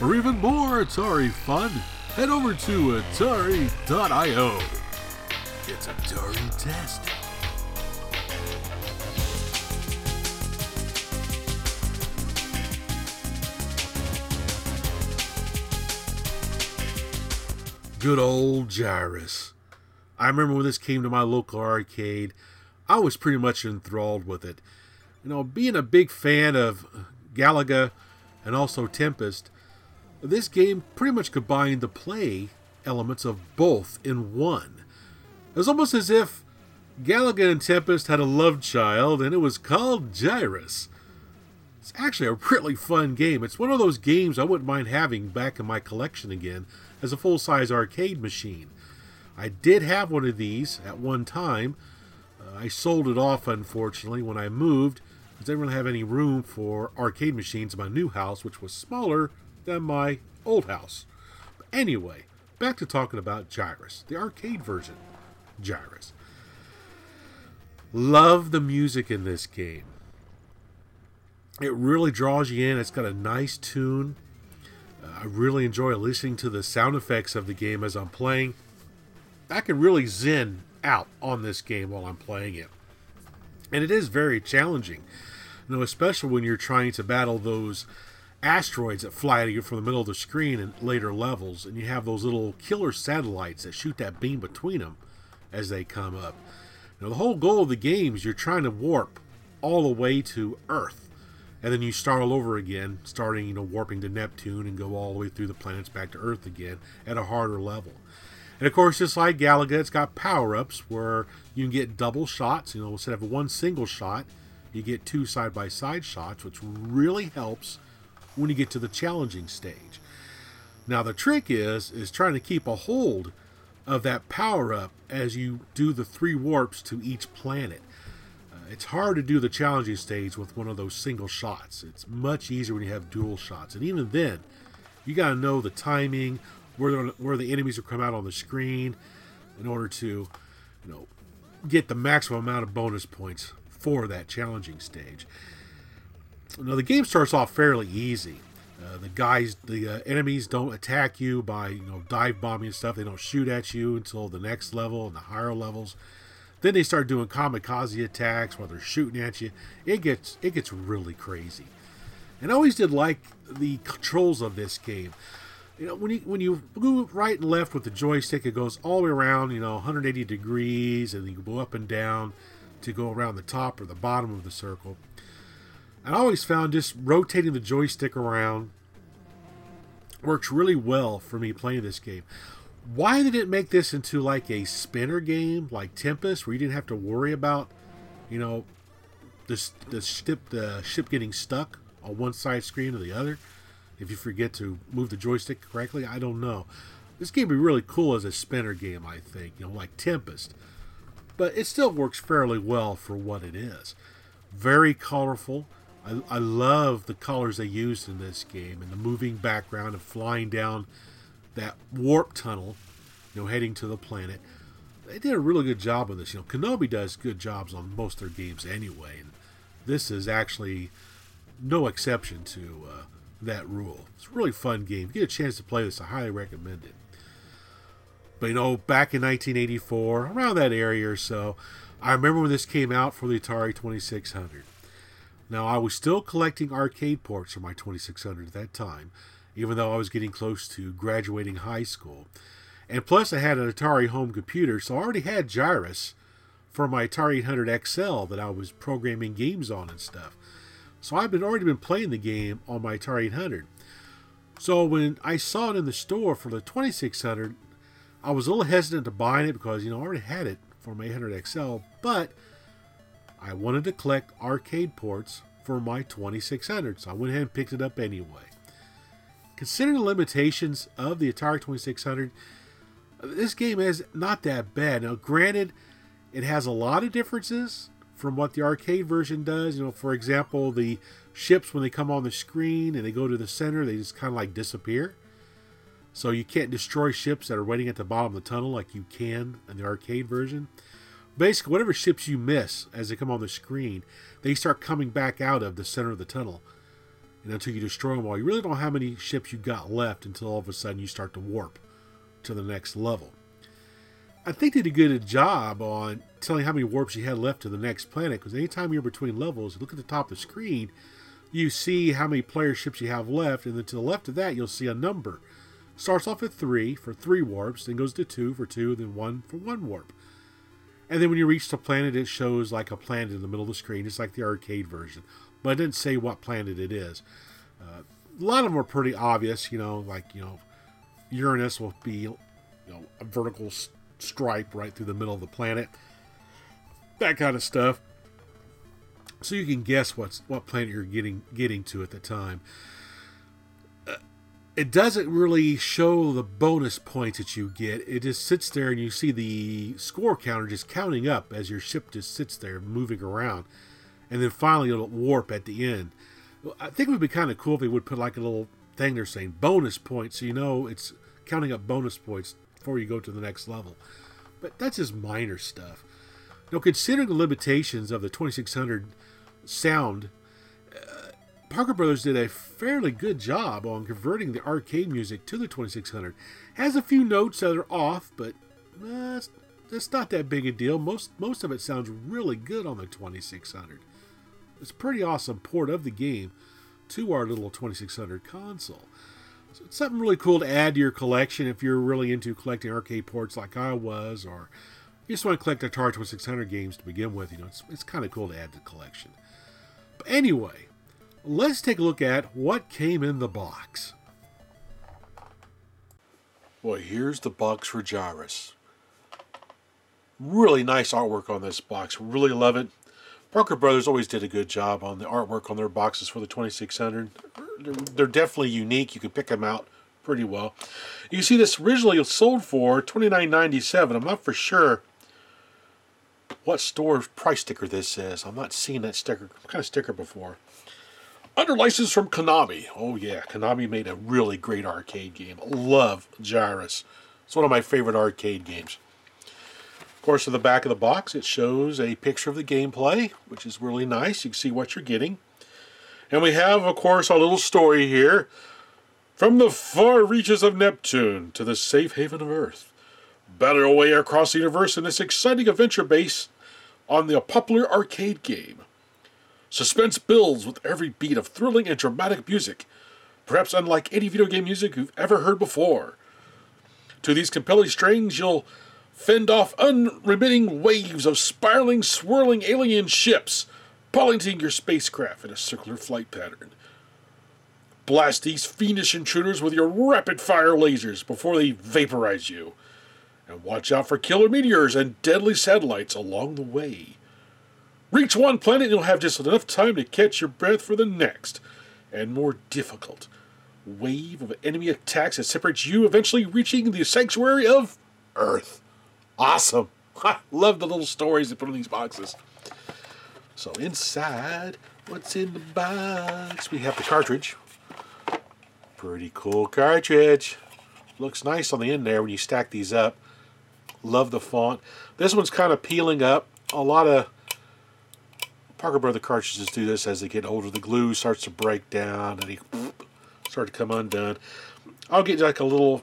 For even more Atari fun, head over to Atari.io. It's Atari Test. Good old Gyruss. I remember when this came to my local arcade, I was pretty much enthralled with it. You know, being a big fan of Galaga and also Tempest, this game pretty much combined the play elements of both in one. It was almost as if Galaga and Tempest had a love child, and it was called Gyruss. It's actually a really fun game. It's one of those games I wouldn't mind having back in my collection again as a full-size arcade machine. I did have one of these at one time. I sold it off, unfortunately, when I moved, because I didn't really have any room for arcade machines in my new house, which was smaller than my old house. But anyway, back to talking about Gyruss, the arcade version. Gyruss. Love the music in this game. It really draws you in. It's got a nice tune. I really enjoy listening to the sound effects of the game as I'm playing. I can really zen out on this game while I'm playing it. And it is very challenging. You know, especially when you're trying to battle those asteroids that fly at you from the middle of the screen in later levels, and you have those little killer satellites that shoot that beam between them as they come up. You know, the whole goal of the game is you're trying to warp all the way to Earth, and then you start all over again, starting, you know, warping to Neptune and go all the way through the planets back to Earth again at a harder level. And of course, just like Galaga, it's got power-ups where you can get double shots. You know, instead of one single shot, you get two side-by-side shots, which really helps when you get to the challenging stage. Now the trick is trying to keep a hold of that power-up as you do the 3 warps to each planet. It's hard to do the challenging stage with one of those single shots. It's much easier when you have dual shots. And even then, you got to know the timing, where the enemies will come out on the screen in order to, you know, get the maximum amount of bonus points for that challenging stage. Now, the game starts off fairly easy. The enemies don't attack you by, you know, dive bombing and stuff. They don't shoot at you until the next level and the higher levels. Then they start doing kamikaze attacks while they're shooting at you. It gets really crazy. And I always did like the controls of this game. You know, when you move right and left with the joystick, it goes all the way around, you know, 180 degrees, and you go up and down to go around the top or the bottom of the circle. And I always found just rotating the joystick around works really well for me playing this game. Why they didn't make this into like a spinner game like Tempest, where you didn't have to worry about, you know, the ship getting stuck on one side screen or the other if you forget to move the joystick correctly, I don't know. This game would be really cool as a spinner game, I think, you know, like Tempest. But it still works fairly well for what it is. Very colorful. I love the colors they used in this game and the moving background and flying down that warp tunnel, you know, heading to the planet. They did a really good job with this. You know, Konami does good jobs on most of their games anyway, and this is actually no exception to that rule. It's a really fun game. If you get a chance to play this, I highly recommend it. But, you know, back in 1984, around that area or so, I remember when this came out for the Atari 2600. Now, I was still collecting arcade ports for my 2600 at that time, even though I was getting close to graduating high school. And plus, I had an Atari home computer, so I already had Gyruss for my Atari 800 XL that I was programming games on and stuff. So I've already been playing the game on my Atari 800. So when I saw it in the store for the 2600, I was a little hesitant to buy it because, you know, I already had it for my 800 XL, but I wanted to collect arcade ports for my 2600, so I went ahead and picked it up anyway. Considering the limitations of the Atari 2600, this game is not that bad. Now, granted, it has a lot of differences from what the arcade version does. You know, for example, the ships, when they come on the screen and they go to the center, they just kind of like disappear. So you can't destroy ships that are waiting at the bottom of the tunnel like you can in the arcade version. Basically, whatever ships you miss as they come on the screen, they start coming back out of the center of the tunnel. and until you destroy them all. You really don't have many ships you got left until all of a sudden you start to warp to the next level. I think they did a good job on telling how many warps you had left to the next planet, because anytime you're between levels, look at the top of the screen, you see how many player ships you have left, and then to the left of that, you'll see a number. Starts off at 3 for 3 warps, then goes to 2 for 2, then 1 for 1 warp. And then when you reach the planet, it shows like a planet in the middle of the screen. It's like the arcade version, but it didn't say what planet it is. A lot of them are pretty obvious, like, Uranus will be, a vertical stripe right through the middle of the planet. That kind of stuff. So you can guess what planet you're getting to at the time. It doesn't really show the bonus points that you get. It just sits there and you see the score counter just counting up as your ship just sits there moving around. And then finally it'll warp at the end. I think it would be kind of cool if they would put like a little thing there saying bonus points, so you know it's counting up bonus points before you go to the next level. But that's just minor stuff. Considering the limitations of the 2600 sound, Parker Brothers did a fairly good job on converting the arcade music to the 2600. Has a few notes that are off, but that's not that big a deal. Most of it sounds really good on the 2600. It's a pretty awesome port of the game to our little 2600 console. So it's something really cool to add to your collection if you're really into collecting arcade ports like I was, or you just want to collect Atari 2600 games to begin with. It's kind of cool to add to the collection. But anyway, let's take a look at what came in the box. Well, here's the box for Gyruss. Really nice artwork on this box. Really love it. Parker Brothers always did a good job on the artwork on their boxes for the 2600. They're definitely unique. You can pick them out pretty well. You see, this originally sold for $29.97. I'm not for sure what store price sticker this is. I'm not seeing that sticker, kind of sticker before. Under license from Konami. Oh yeah, Konami made a really great arcade game. Love Gyruss. It's one of my favorite arcade games. Of course, in the back of the box, it shows a picture of the gameplay, which is really nice. You can see what you're getting. And we have, of course, a little story here. From the far reaches of Neptune to the safe haven of Earth. Battle your way across the universe in this exciting adventure based on the popular arcade game. Suspense builds with every beat of thrilling and dramatic music, perhaps unlike any video game music you've ever heard before. To these compelling strains, you'll fend off unremitting waves of spiraling, swirling alien ships, piloting your spacecraft in a circular flight pattern. Blast these fiendish intruders with your rapid-fire lasers before they vaporize you. And watch out for killer meteors and deadly satellites along the way. Reach one planet and you'll have just enough time to catch your breath for the next and more difficult wave of enemy attacks that separates you, eventually reaching the sanctuary of Earth. Awesome. I love the little stories they put in these boxes. So inside, what's in the box? We have the cartridge. Pretty cool cartridge. Looks nice on the end there when you stack these up. Love the font. This one's kind of peeling up. A lot of Parker Brother cartridges do this as they get older. The glue starts to break down and they start to come undone. I'll get like some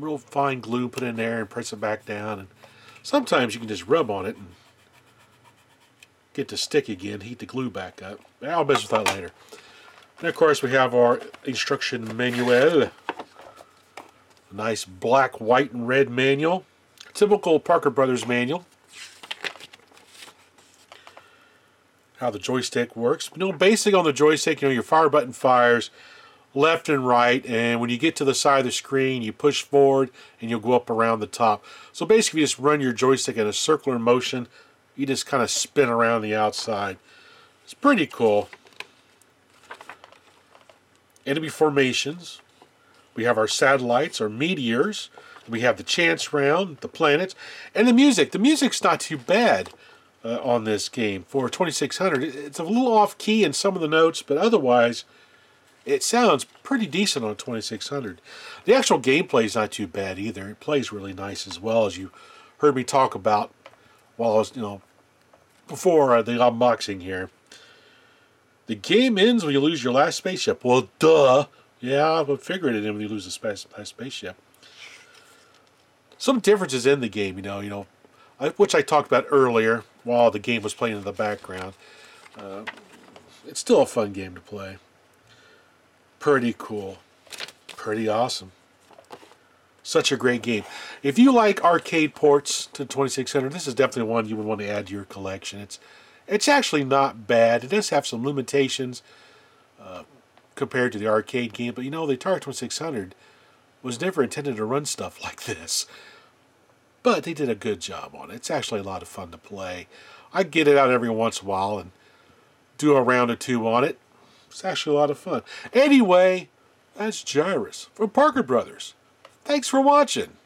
real fine glue, put in there and press it back down. And sometimes you can just rub on it and get to stick again, heat the glue back up. I'll mess with that later. And of course we have our instruction manual. A nice black, white, and red manual. Typical Parker Brothers manual. How the joystick works. Basic on the joystick, your fire button fires left and right, and when you get to the side of the screen, you push forward and you'll go up around the top. So basically you just run your joystick in a circular motion. You just kind of spin around the outside. It's pretty cool. Enemy formations. We have our satellites, our meteors. We have the chance round, the planets, and the music. The music's not too bad on this game. For 2600, it's a little off key in some of the notes, but otherwise it sounds pretty decent on 2600. The actual gameplay is not too bad either. It plays really nice as well, as you heard me talk about while I was, before the unboxing here. The game ends when you lose your last spaceship. Well, duh. Yeah, I figured it in when you lose the last spaceship. Some differences in the game, which I talked about earlier while the game was playing in the background. It's still a fun game to play. Pretty cool. Pretty awesome. Such a great game. If you like arcade ports to 2600, this is definitely one you would want to add to your collection. It's actually not bad. It does have some limitations compared to the arcade game, but the Atari 2600 was never intended to run stuff like this. But they did a good job on it. It's actually a lot of fun to play. I get it out every once in a while and do a round or two on it. It's actually a lot of fun. Anyway, that's Gyruss from Parker Brothers. Thanks for watching.